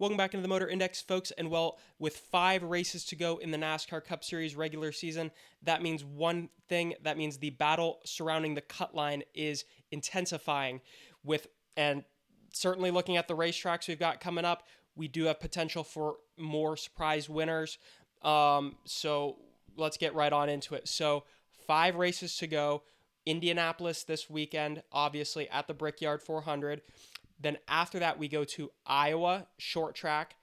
Welcome back into the Motor Index, folks. And well, with 5 races to go in the NASCAR Cup Series regular season, that means one thing. That means the battle surrounding the Cutline is intensifying. And certainly looking at the racetracks we've got coming up, we do have potential for more surprise winners. So let's get right on into it. So 5 races to go. Indianapolis this weekend, obviously at the Brickyard 400. Then after that, we go to Iowa, short track,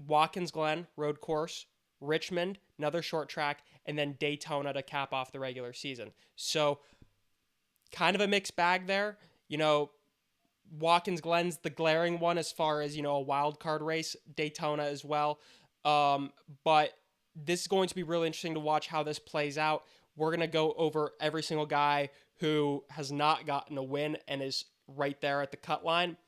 Watkins Glen, road course, Richmond, another short track, and then Daytona to cap off the regular season. So kind of a mixed bag there. Watkins Glen's the glaring one as far as, a wild card race, Daytona as well. But this is going to be really interesting to watch how this plays out. We're going to go over every single guy who has not gotten a win and is right there at the cut line.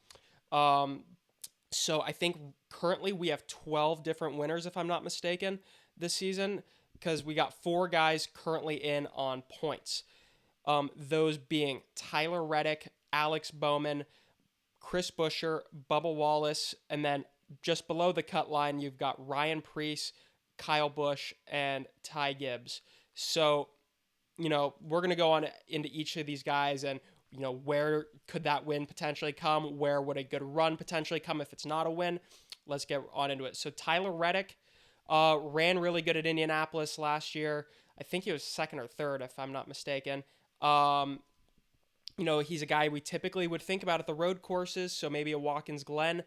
So I think currently we have 12 different winners, if I'm not mistaken, this season, because we got 4 guys currently in on points. Those being Tyler Reddick, Alex Bowman, Chris Buescher, Bubba Wallace, and then just below the cut line, you've got Ryan Preece, Kyle Busch, and Ty Gibbs. So, we're going to go on into each of these guys and, where could that win potentially come? Where would a good run potentially come if it's not a win? Let's get on into it. So Tyler Reddick ran really good at Indianapolis last year. I think he was second or third, if I'm not mistaken. He's a guy we typically would think about at the road courses, so maybe a Watkins Glen.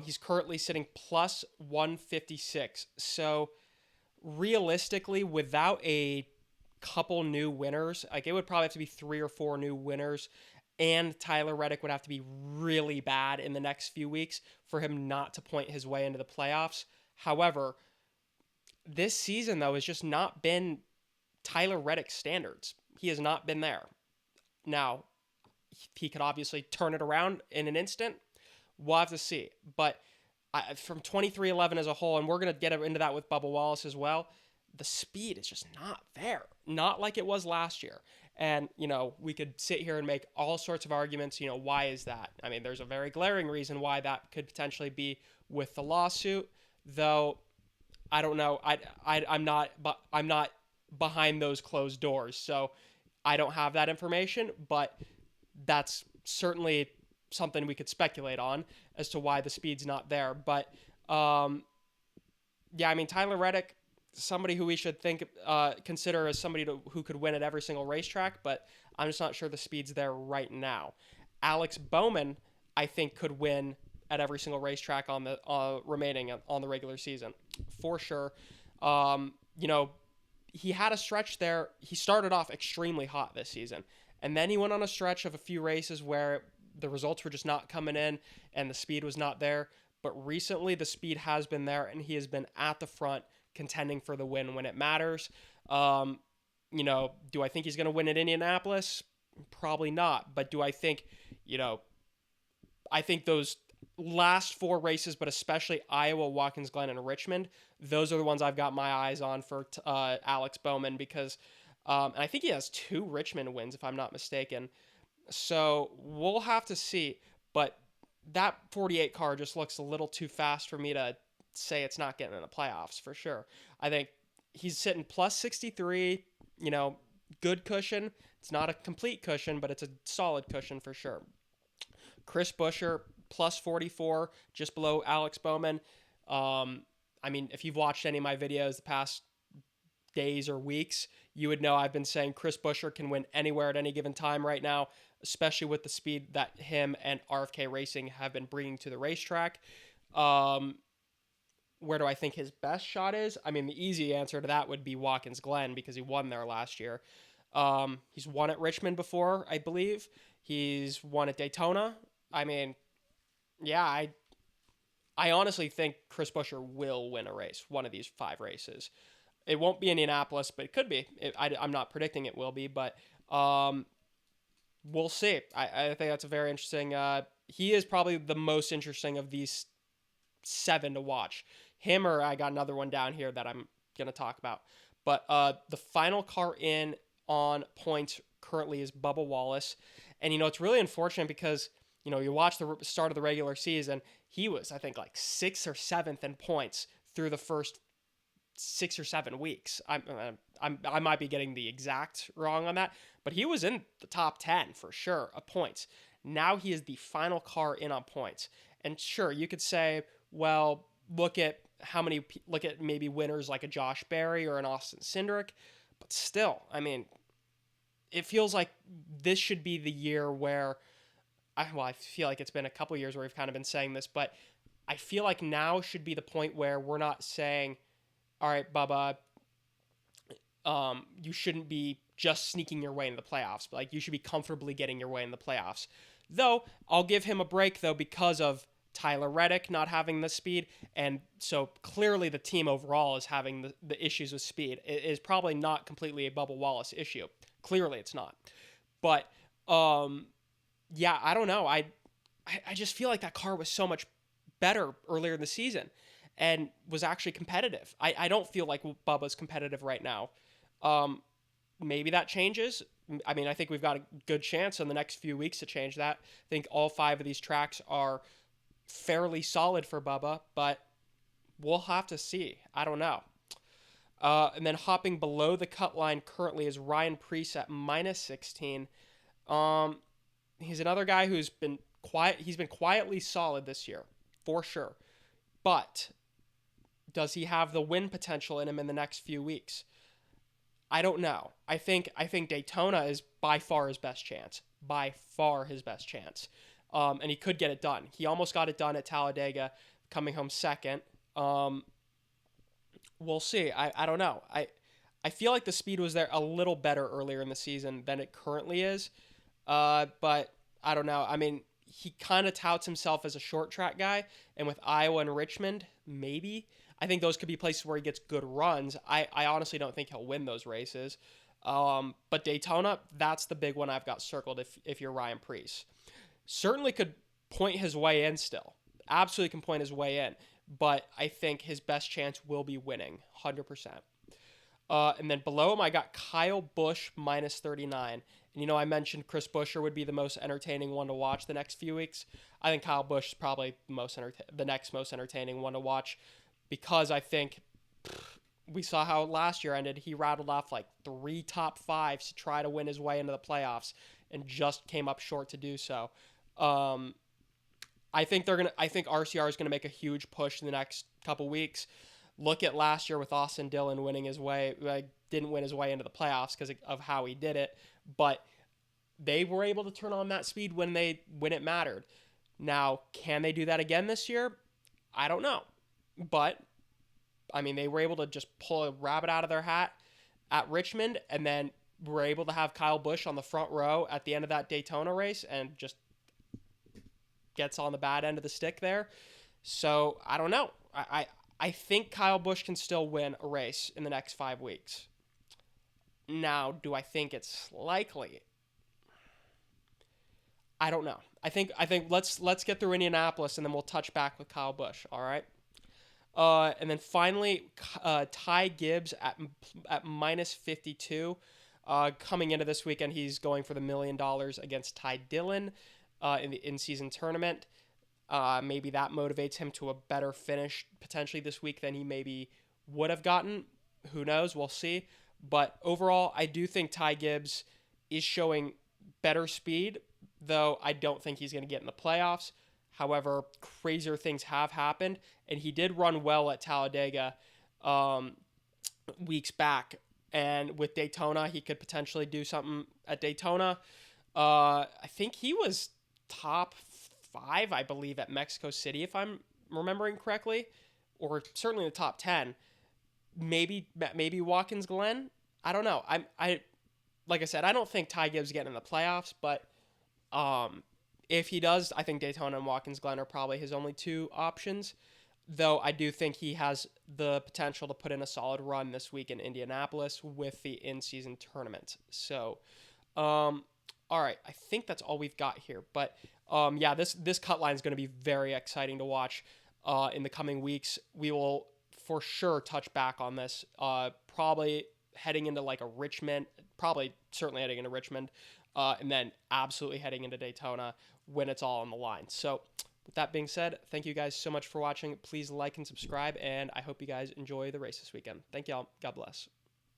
He's currently sitting plus 156. So realistically, without a couple new winners, like it would probably have to be 3 or 4 new winners, and Tyler Reddick would have to be really bad in the next few weeks for him not to point his way into the playoffs. However, this season, though, has just not been Tyler Reddick's standards. He has not been there. Now, he could obviously turn it around in an instant. We'll have to see. But from 23-11 as a whole, and we're going to get into that with Bubba Wallace as well, the speed is just not there. Not like it was last year. And, we could sit here and make all sorts of arguments, why is that? I mean, there's a very glaring reason why that could potentially be with the lawsuit, though I don't know. I'm not behind those closed doors, so I don't have that information, but that's certainly something we could speculate on as to why the speed's not there. But, Tyler Reddick, somebody who we should consider as somebody who could win at every single racetrack, but I'm just not sure the speed's there right now. Alex Bowman, I think, could win at every single racetrack on the remaining on the regular season, for sure. He had a stretch there. He started off extremely hot this season, and then he went on a stretch of a few races where the results were just not coming in and the speed was not there. But recently, the speed has been there, and he has been at the front contending for the win when it matters. Do I think he's going to win at Indianapolis? Probably not. But do I think, I think those last 4 races, but especially Iowa, Watkins Glen, and Richmond, those are the ones I've got my eyes on for Alex Bowman because and I think he has 2 Richmond wins, if I'm not mistaken. So we'll have to see. But that 48 car just looks a little too fast for me to say it's not getting in the playoffs for sure. I think he's sitting plus 63, good cushion. It's not a complete cushion, but it's a solid cushion for sure. Chris Buescher, plus 44, just below Alex Bowman. If you've watched any of my videos the past days or weeks, you would know I've been saying Chris Buescher can win anywhere at any given time right now, especially with the speed that him and RFK Racing have been bringing to the racetrack. Where do I think his best shot is? The easy answer to that would be Watkins Glen because he won there last year. He's won at Richmond before, I believe. He's won at Daytona. I honestly think Chris Buescher will win a race, one of these 5 races. It won't be Indianapolis, but it could be. I'm not predicting it will be, but we'll see. I think that's a very interesting. He is probably the most interesting of these 7 to watch. Him or I got another one down here that I'm going to talk about. But the final car in on points currently is Bubba Wallace. And, it's really unfortunate because, you watch the start of the regular season, he was, I think, like 6th or 7th in points through the first 6 or 7 weeks. I might be getting the exact wrong on that, but he was in the top 10 for sure of points. Now he is the final car in on points. And sure, you could say, well, look at maybe winners like a Josh Berry or an Austin Cindric, but still, I mean, it feels like this should be the year where I feel like it's been a couple years where we've kind of been saying this, but I feel like now should be the point where we're not saying, all right, Bubba, you shouldn't be just sneaking your way into the playoffs. Like, you should be comfortably getting your way in the playoffs. Though, I'll give him a break, though, because of Tyler Reddick not having the speed. And so clearly the team overall is having the issues with speed. It is probably not completely a Bubba Wallace issue. Clearly it's not. But, yeah, I don't know. I just feel like that car was so much better earlier in the season and was actually competitive. I don't feel like Bubba's competitive right now. Maybe that changes. I mean, I think we've got a good chance in the next few weeks to change that. I think all 5 of these tracks are fairly solid for Bubba, but we'll have to see. I don't know. And then hopping below the cut line currently is Ryan Preece at -16. He's another guy who's been quiet. He's been quietly solid this year, for sure. But does he have the win potential in him in the next few weeks? I don't know. I think Daytona is by far his best chance. By far his best chance. And he could get it done. He almost got it done at Talladega, coming home second. We'll see. I don't know. I feel like the speed was there a little better earlier in the season than it currently is. But I don't know. I mean, he kind of touts himself as a short track guy, and with Iowa and Richmond, maybe. I think those could be places where he gets good runs. I honestly don't think he'll win those races. But Daytona, that's the big one I've got circled if you're Ryan Preece. Certainly could point his way in still. Absolutely can point his way in. But I think his best chance will be winning, 100%. And then below him, I got Kyle Busch -39. And, I mentioned Chris Buescher would be the most entertaining one to watch the next few weeks. I think Kyle Busch is probably the next most entertaining one to watch because I think we saw how last year ended. He rattled off like 3 top 5s to try to win his way into the playoffs and just came up short to do so. I think RCR is gonna make a huge push in the next couple weeks. Look at last year with Austin Dillon winning his way. Didn't win his way into the playoffs because of how he did it, but they were able to turn on that speed when it mattered. Now, can they do that again this year? I don't know, but I mean, they were able to just pull a rabbit out of their hat at Richmond, and then were able to have Kyle Busch on the front row at the end of that Daytona race and just gets on the bad end of the stick there. So I don't know. I think Kyle Busch can still win a race in the next 5 weeks. Now, do I think it's likely? I don't know. I think let's get through Indianapolis and then we'll touch back with Kyle Busch. All right. And then finally, Ty Gibbs at -52. Coming into this weekend, he's going for the $1 million against Ty Dillon in the in-season tournament. Maybe that motivates him to a better finish potentially this week than he maybe would have gotten. Who knows? We'll see. But overall, I do think Ty Gibbs is showing better speed, though I don't think he's going to get in the playoffs. However, crazier things have happened, and he did run well at Talladega weeks back. And with Daytona, he could potentially do something at Daytona. I think he was top 5, I believe, at Mexico City, if I'm remembering correctly, or certainly in the top 10. Maybe Watkins Glen. I don't know. I like I said, I don't think Ty Gibbs getting in the playoffs, but if he does, I think Daytona and Watkins Glen are probably his only 2 options. Though I do think he has the potential to put in a solid run this week in Indianapolis with the in-season tournament. So, all right, I think that's all we've got here. But yeah, this cut line is going to be very exciting to watch in the coming weeks. We will for sure touch back on this, probably heading into like a Richmond, certainly heading into Richmond, and then absolutely heading into Daytona when it's all on the line. So With that being said, thank you guys so much for watching. Please like and subscribe, and I hope you guys enjoy the race this weekend. Thank y'all. God bless.